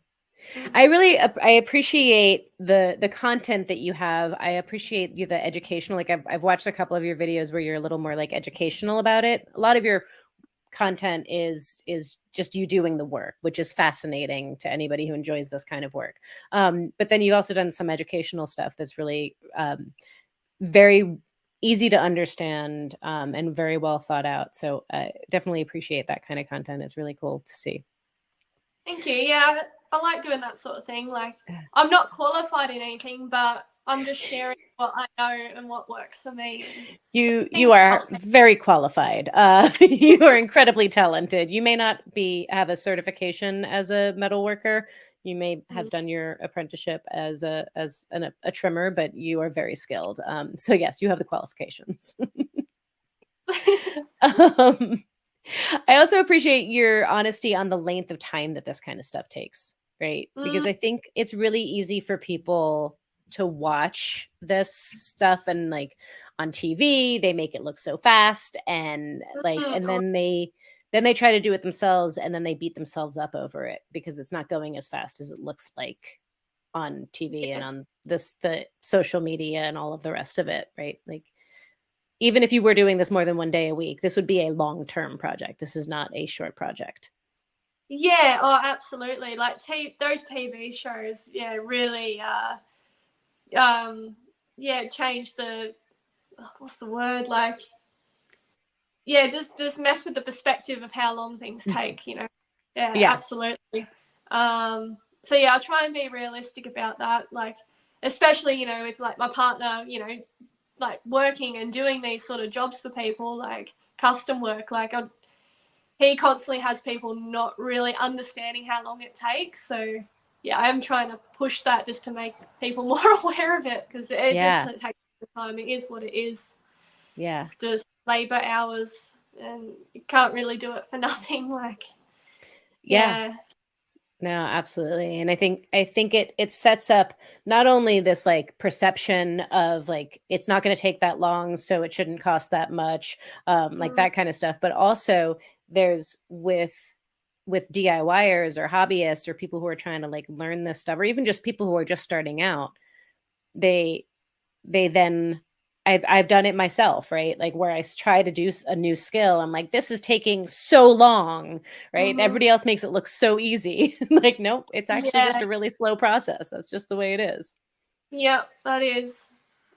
I appreciate the content that you have. I appreciate the educational, like I've watched a couple of your videos where you're a little more like educational about it. A lot of your content is just you doing the work, which is fascinating to anybody who enjoys this kind of work. But then you've also done some educational stuff that's really very easy to understand and very well thought out. So definitely appreciate that kind of content. It's really cool to see. Thank you. Yeah, I like doing that sort of thing. Like, I'm not qualified in anything, but I'm just sharing what I know and what works for me. You are very qualified. You are incredibly talented. You may not have a certification as a metal worker. You may have done your apprenticeship as a trimmer, but you are very skilled. So yes, you have the qualifications. I also appreciate your honesty on the length of time that this kind of stuff takes, right? Because I think it's really easy for people to watch this stuff and like on TV, they make it look so fast and like, and then they then they try to do it themselves, and then they beat themselves up over it because it's not going as fast as it looks like on TV and Yes. on the social media and all of the rest of it, right? Like, even if you were doing this more than one day a week, this would be a long-term project. This is not a short project. Yeah, oh, absolutely. Like those TV shows, yeah, really, change the, what's the word? Like, yeah, just mess with the perspective of how long things take, you know? Yeah, Yeah. absolutely. So yeah, I'll try and be realistic about that. Like, especially, you know, with like my partner, you know, like working and doing these sort of jobs for people, like custom work, like he constantly has people not really understanding how long it takes. So yeah, I'm trying to push that just to make people more aware of it, because it just takes time. It is what it is. Yeah. It's just labor hours, and you can't really do it for nothing. Like, yeah. No, absolutely. And I think it sets up not only this like perception of like it's not going to take that long, so it shouldn't cost that much, like that kind of stuff, but also there's with DIYers or hobbyists or people who are trying to like learn this stuff, or even just people who are just starting out, they then I've done it myself, right? Like where I try to do a new skill, I'm like, this is taking so long, right? Everybody else makes it look so easy. Like, nope, it's actually just Yeah. a really slow process. That's just the way it is. Yeah, that is.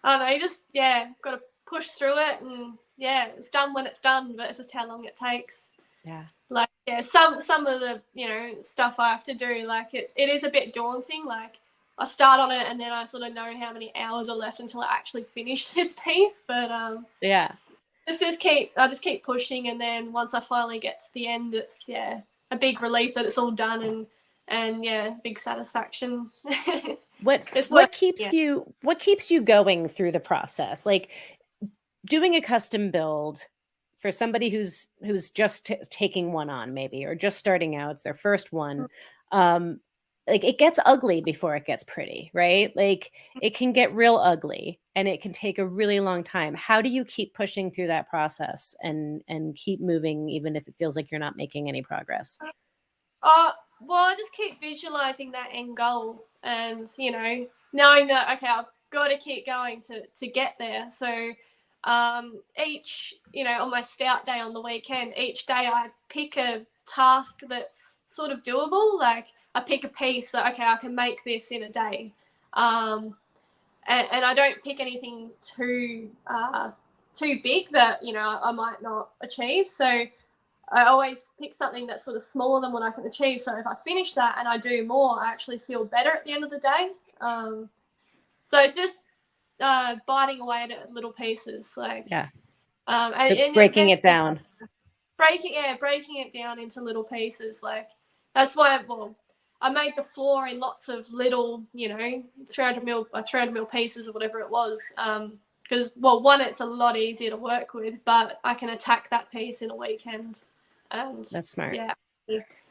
I don't know, you just, yeah, got to push through it, and yeah, it's done when it's done, but it's just how long it takes. Yeah. Like, yeah, some of the, you know, stuff I have to do, like it is a bit daunting. Like, I start on it and then I sort of know how many hours are left until I actually finish this piece. But Yeah. I just keep pushing, and then once I finally get to the end, it's, yeah, a big relief that it's all done, and yeah, big satisfaction. It's worth, yeah. What keeps you going through the process? Like doing a custom build for somebody who's just taking one on, maybe, or just starting out, it's their first one. um like it gets ugly before it gets pretty, right? Like it can get real ugly and it can take a really long time. How do you keep pushing through that process and keep moving even if it feels like you're not making any progress? Uh, well, I just keep visualizing that end goal, and, you know, knowing that, okay, I've got to keep going to get there. So each, you know, on my Stout day on the weekend, each day I pick a task that's sort of doable. Like, I pick a piece that, okay, I can make this in a day. Um, and I don't pick anything too big that, you know, I might not achieve. So I always pick something that's sort of smaller than what I can achieve. So if I finish that and I do more, I actually feel better at the end of the day. So it's just biting away at it at little pieces, like, Yeah. and Breaking it eventually down. breaking it down into little pieces. Like, that's why, well, I made the floor in lots of little, you know, 300 mil pieces or whatever it was. Because, well, one, it's a lot easier to work with, but I can attack that piece in a weekend, and That's smart. yeah,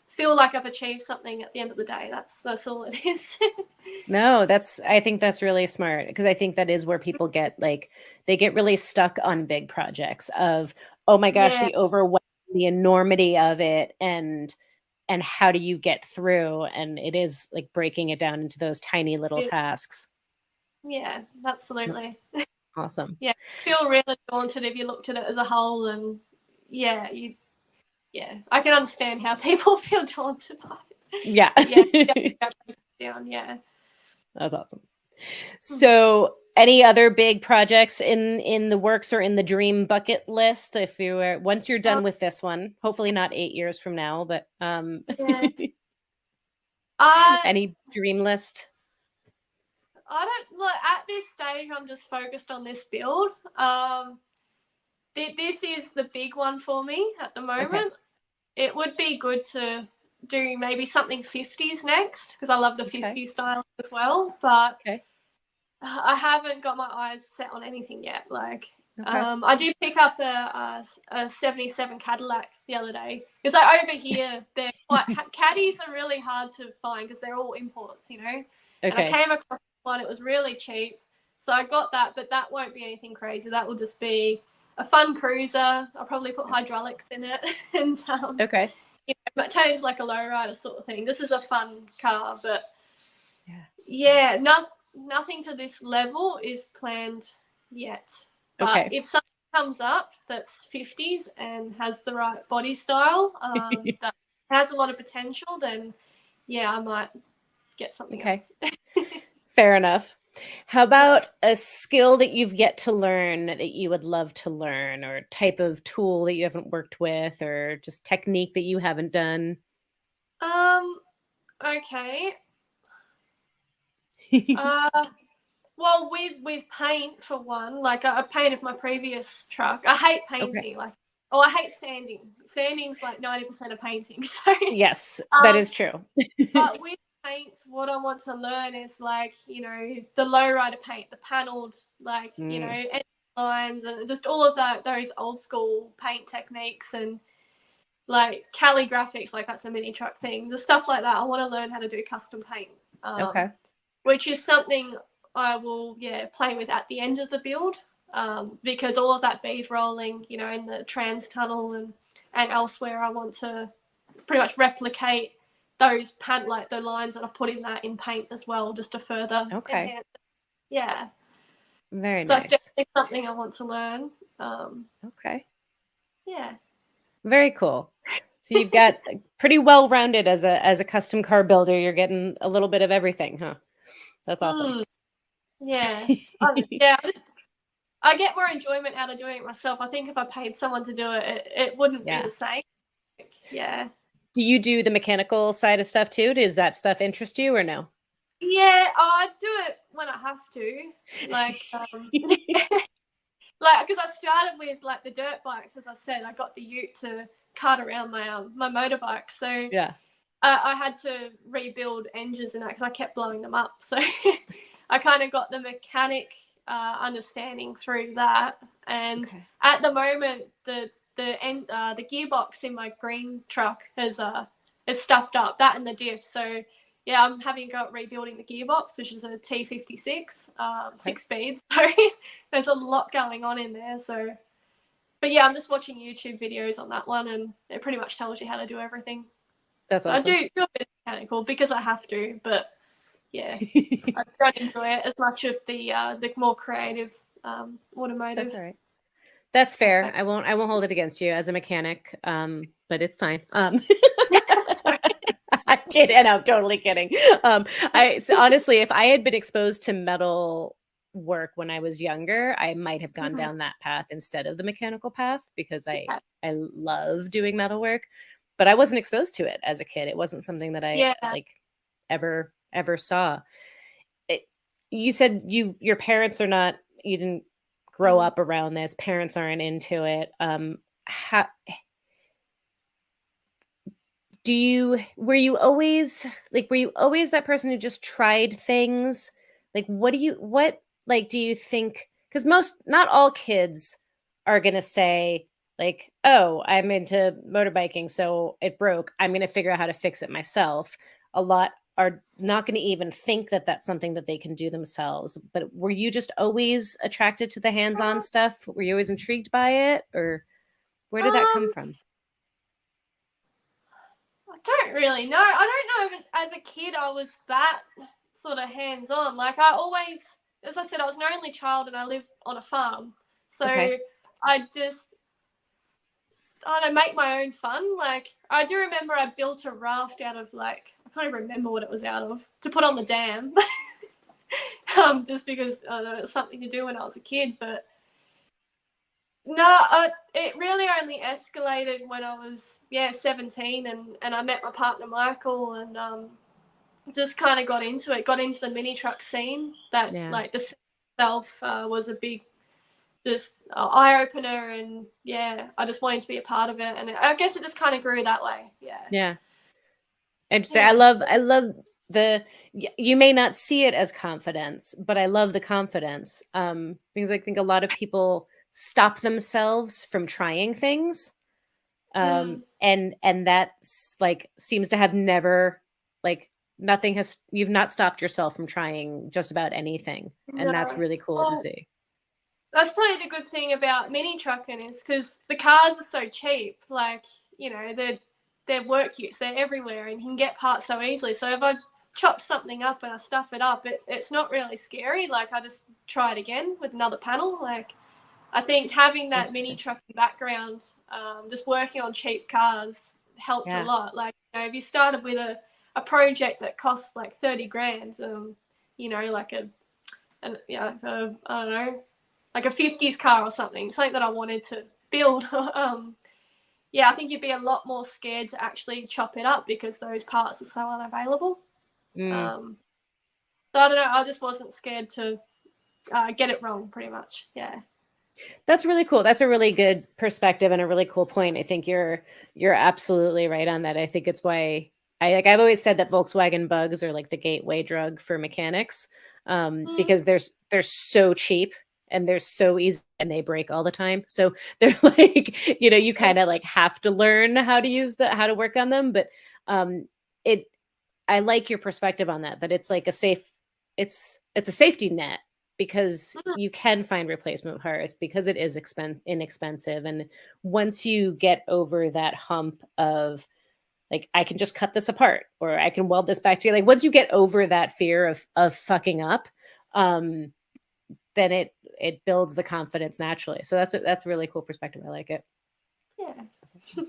feel like I've achieved something at the end of the day. That's all it is. No, I think that's really smart because I think that is where people get like, they get really stuck on big projects of, oh my gosh, Yeah, the overwhelm, the enormity of it, and how do you get through? And it is like breaking it down into those tiny little tasks. yeah, That's absolutely. awesome. Yeah, feel really daunted if you looked at it as a whole, and yeah, yeah, I can understand how people feel daunted by it. Yeah. But yeah, definitely down, yeah. That's awesome. So, any other big projects in the works or in the dream bucket list? If you were once you're done with this one, hopefully not 8 years from now, but Yeah. I any dream list? I don't look at this stage. I'm just focused on this build. This is the big one for me at the Okay. moment. It would be good to do maybe something 50s next, because I love the Okay. 50s style as well. But Okay. I haven't got my eyes set on anything yet. Like, Okay. I did pick up a 77 Cadillac the other day. Because like over here, they're quite, caddies are really hard to find because they're all imports, you know. And I Okay. came across one, it was really cheap. So I got that, but that won't be anything crazy. That will just be a fun cruiser. I'll probably put hydraulics in it and Okay. turn it into like a lowrider sort of thing. This is a fun car, but Yeah. nothing to this level is planned yet. But Okay. if something comes up that's 50s and has the right body style, that has a lot of potential, then yeah, I might get something Okay. else. Fair enough. How about a skill that you've yet to learn that you would love to learn, or type of tool that you haven't worked with, or just technique that you haven't done? Okay. Well, with paint for one, like I painted my previous truck. I hate Okay. painting, I hate sanding. Sanding's like 90% of painting. So, Yes, that um, is true. but with paint, what I want to learn is like the lowrider paint, the panelled, like Mm, end lines, and just all of those old school paint techniques and like calligraphics, like that's a mini truck thing, the stuff like that. I want to learn how to do custom paint. okay. Which is something I will play with at the end of the build, because all of that bead rolling, in the trans tunnel and elsewhere, I want to pretty much replicate those like the lines that I've put in that in paint as well, just to further Okay. enhance it. Yeah, Very so that's nice. definitely something I want to learn. Okay. Yeah. Very cool. So you've got pretty well rounded as a custom car builder. You're getting a little bit of everything, huh? That's awesome. Yeah. Yeah. I get more enjoyment out of doing it myself. I think if I paid someone to do it, it wouldn't be Yeah. the same. Yeah. Do you do the mechanical side of stuff too? Does that stuff interest you or no? Yeah, I do it when I have to. Like, like because I started with like the dirt bikes, as I said, I got the ute to cart around my motorbike, so Yeah. I had to rebuild engines and that because I kept blowing them up. So I kind of got the mechanic understanding through that. And Okay. at the moment, the gearbox in my green truck is stuffed up. That and the diff. So yeah, I'm having a go at rebuilding the gearbox, which is a T56, Okay. 6 speeds. So there's a lot going on in there. So, but yeah, I'm just watching YouTube videos on that one, and it pretty much tells you how to do everything. That's So I awesome. do a bit of mechanical because I have to, but yeah, I don't enjoy it as much of the more creative That's automotive all right. That's fair. aspect. I won't hold it against you as a mechanic. But it's fine. Sorry. I'm kidding. I'm totally kidding. Honestly, if I had been exposed to metal work when I was younger, I might have gone Mhm. down that path instead of the mechanical path because Yeah, I love doing metal work, but I wasn't exposed to it as a kid. It wasn't something that I yeah. like ever saw. It, you said your parents are not, you didn't grow Mm. up around this. Parents aren't into it. How do you were you always that person who just tried things? Like what like do you think, cuz most not all kids are going to say like, "Oh, I'm into motorbiking, so it broke. I'm going to figure out how to fix it myself." A lot are not going to even think that that's something that they can do themselves. But were you just always attracted to the hands-on stuff? Were you always intrigued by it, or where did that come Um, from? I don't really know. I don't know if as a kid I was that sort of hands on. Like I always, as I said, I was an only child and I lived on a farm, so Okay. I just I don't know, make my own fun. Like I do remember I built a raft out of like I can't even remember what it was out of to put on the dam. Just because I don't know, it was something to do when I was a kid. But no, it really only escalated when I was 17 and I met my partner Michael and just kind of got into the mini truck scene. That Yeah. like the scene itself was a big just eye opener, and yeah, I just wanted to be a part of it, and I guess it just kind of grew that way. Yeah, Yeah. Interesting. yeah, I love you may not see it as confidence, but I love the confidence. Because I think a lot of people stop themselves from trying things. mm. And that's like seems to have never like nothing has you've not stopped yourself from trying just about anything. And that's No. really cool to Well, see. that's probably the good thing about mini trucking is because the cars are so cheap. Like, you know, they're work use, they're everywhere, and you can get parts so easily. So if I chop something up and I stuff it up, it's not really scary. Like, I just try it again with another panel. Like, I think having that mini Interesting. trucking background, just working on cheap cars helped a Yeah. lot. Like, you know, if you started with a project that costs like 30 grand, you know, like I don't know, like a 50s car or something that I wanted to build. Yeah, I think you'd be a lot more scared to actually chop it up because those parts are so unavailable. Mm. So I don't know, I just wasn't scared to get it wrong, pretty much. Yeah. That's really cool. That's a really good perspective and a really cool point. I think you're absolutely right on that. I think it's why I've always said that Volkswagen bugs are like the gateway drug for mechanics, because they're so cheap and they're so easy and they break all the time. So they're like, you kind of like have to learn how to how to work on them. But it I like your perspective on that it's like it's a safety net because you can find replacement parts because it is inexpensive. And once you get over that hump of like, I can just cut this apart or I can weld this back together. Like once you get over that fear of fucking up, then it builds the confidence naturally. So that's a really cool perspective. I like it. Yeah. Awesome.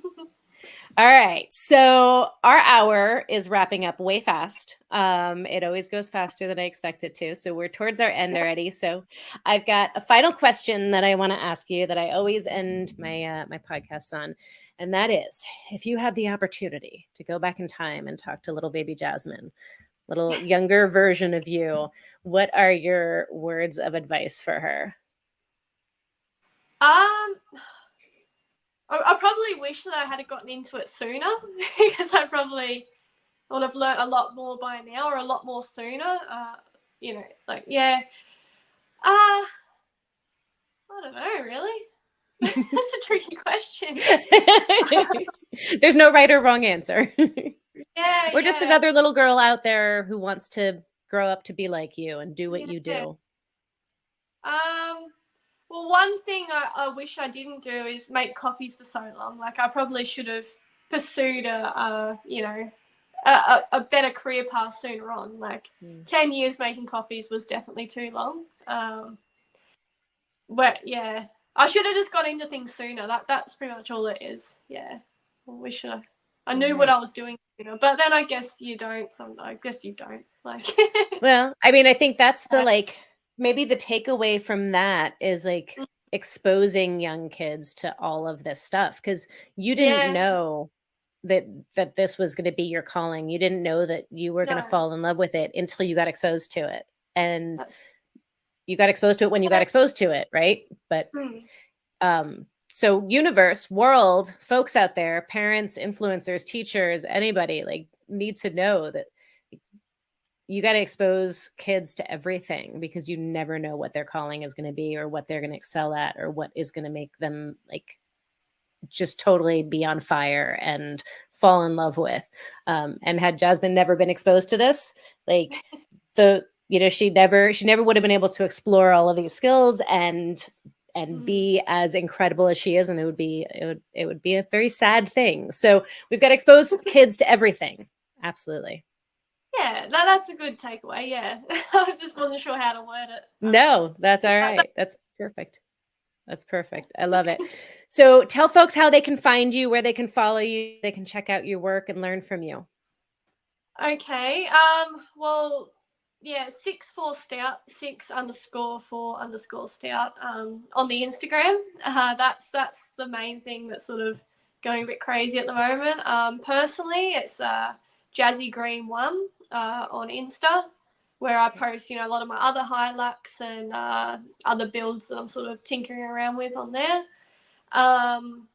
All right. So our hour is wrapping up way fast. It always goes faster than I expect it to. So we're towards our end already. So I've got a final question that I want to ask you that I always end my podcasts on. And that is, if you had the opportunity to go back in time and talk to little baby Jasmine, little younger version of you, what are your words of advice for her? I probably wish that I had gotten into it sooner because I probably would have learned a lot more by now or a lot more sooner. You know, like, yeah. I don't know, really. That's a tricky question. There's no right or wrong answer. Yeah, We're just another little girl out there who wants to grow up to be like you and do what you do. Well, one thing I wish I didn't do is make coffees for so long. Like, I probably should have pursued a better career path sooner on. Like, 10 years making coffees was definitely too long. But yeah, I should have just got into things sooner. That's pretty much all it is. Yeah, I knew what I was doing, but then I guess you don't. I guess you don't. Like, well, I mean, I think that's the like maybe the takeaway from that is like exposing young kids to all of this stuff because you didn't know that this was going to be your calling. You didn't know that you were going to fall in love with it until you got exposed to it, and you got exposed to it when you got exposed to it, right? But so universe, world, folks out there, parents, influencers, teachers, anybody like need to know that you got to expose kids to everything because you never know what their calling is going to be or what they're going to excel at or what is going to make them like just totally be on fire and fall in love with. And had Jasmine never been exposed to this, like she never would have been able to explore all of these skills and be as incredible as she is. And it would be a very sad thing. So we've got to expose kids to everything. Absolutely. Yeah, that's a good takeaway. Yeah, I just wasn't sure how to word it. No, that's all right. That's perfect. That's perfect. I love it. So tell folks how they can find you, where they can follow you, they can check out your work and learn from you. Okay. Well, yeah, 64Stout, 6_4_Stout on the Instagram. That's the main thing that's sort of going a bit crazy at the moment. Personally, it's Jasmine Green 1 on Insta, where I post, a lot of my other Hilux and other builds that I'm sort of tinkering around with on there. And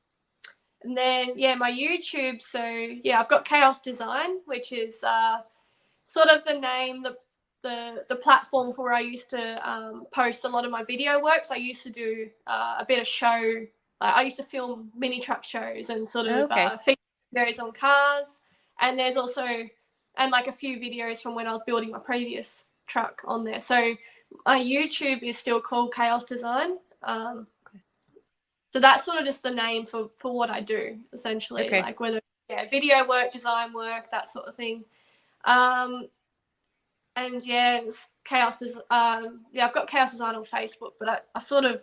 then, my YouTube. So, I've got Chaos Design, which is sort of the name, the platform where I used to post a lot of my video works. I used to do a bit of show. I used to film mini truck shows and sort of feature videos on cars. And there's also, and like a few videos from when I was building my previous truck on there. So my YouTube is still called Chaos Design. So that's sort of just the name for what I do, essentially. Okay. Like whether video work, design work, that sort of thing. And it's chaos is I've got chaos design on Facebook, but I sort of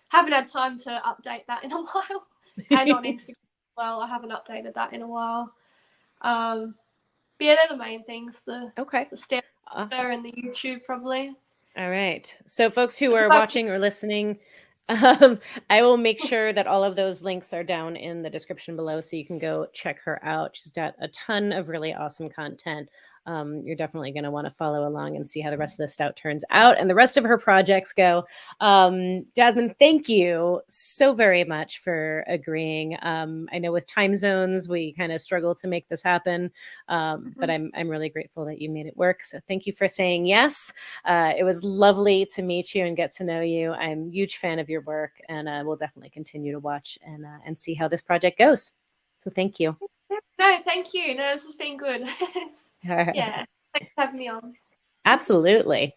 haven't had time to update that in a while. And on Instagram as well, I haven't updated that in a while. But they're the main things. The Stout and the YouTube probably. All right. So folks who are watching or listening, I will make sure that all of those links are down in the description below so you can go check her out. She's got a ton of really awesome content. You're definitely going to want to follow along and see how the rest of the Stout turns out and the rest of her projects go. Jasmine, thank you so very much for agreeing. I know with time zones, we kind of struggle to make this happen, but I'm really grateful that you made it work. So thank you for saying yes. It was lovely to meet you and get to know you. I'm a huge fan of your work, and we'll definitely continue to watch and see how this project goes. So thank you. No, thank you. No, this has been good. Yeah, thanks for having me on. Absolutely.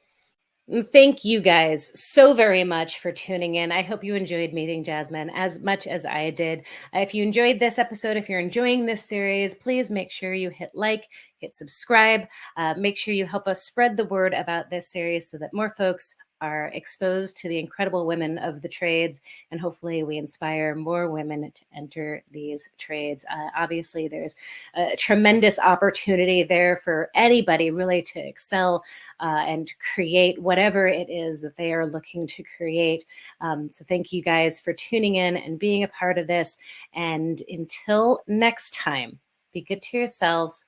Thank you guys so very much for tuning in. I hope you enjoyed meeting Jasmine as much as I did. If you enjoyed this episode, if you're enjoying this series, please make sure you hit like, hit subscribe. Make sure you help us spread the word about this series so that more folks are exposed to the incredible women of the trades, and hopefully we inspire more women to enter these trades. Obviously, there's a tremendous opportunity there for anybody really to excel and create whatever it is that they are looking to create. So thank you guys for tuning in and being a part of this. And until next time, be good to yourselves,